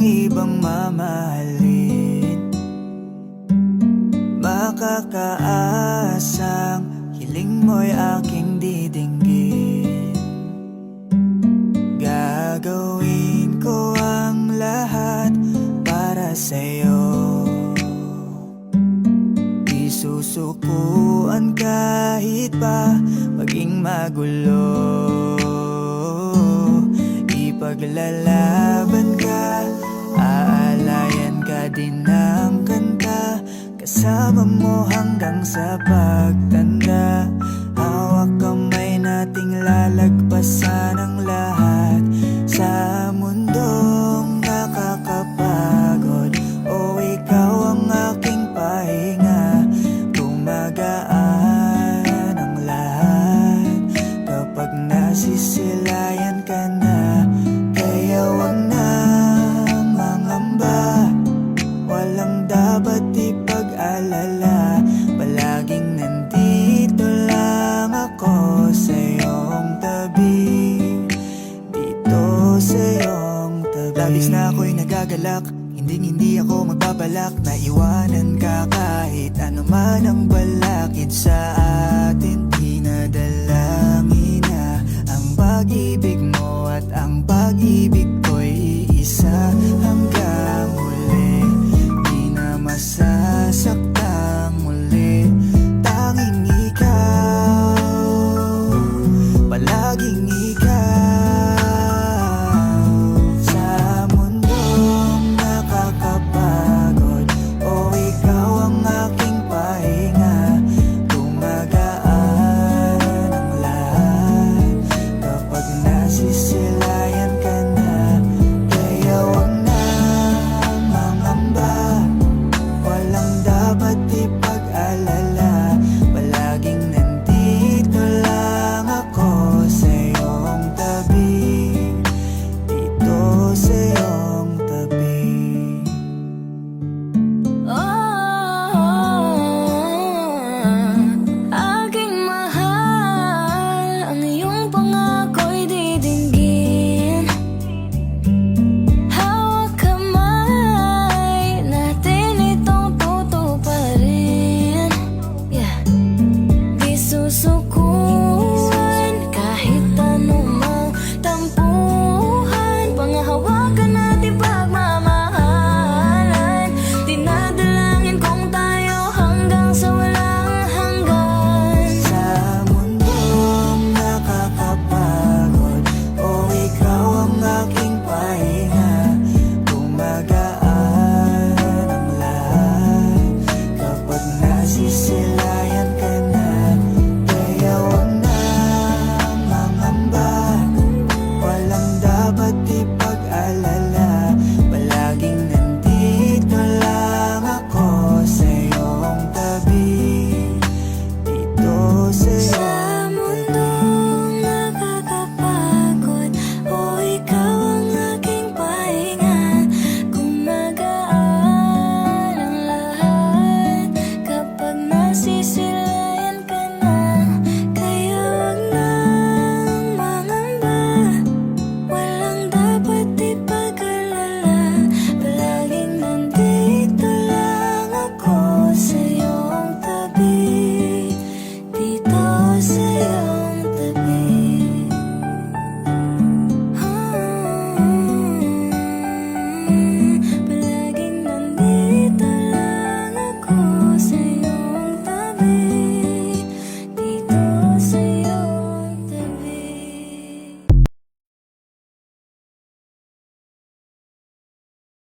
ibang mamahalin. Makakaasang hiling mo'y aking didinggin. Gagawin ko ang lahat para sa'yo. Isusukuan kahit pa maging magulo. Ipaglalaban ka, aalayan ka din ng kanta. Kasama mo hanggang sa pagtanda. Hawak kamay nating lalagpasan ang lahat sa mundong nakakapagod. O ikaw ang aking pahinga, gumagaan ang lahat kapag nasisilayan ka na. Kaya wag nang mangamba, walang dapat ipag-alala. Palaging nandito lang ako sa iyong tabi, dito sa iyong tabi. Labis na ako'y nagagalak, hindi ako magbabalak na iwanan ka kahit ano man ang balakid sa atin. Dinadalangin na ang pag-ibig mo at ang pag-ibig ko'y iisa hanggang huli. Di na masasaktan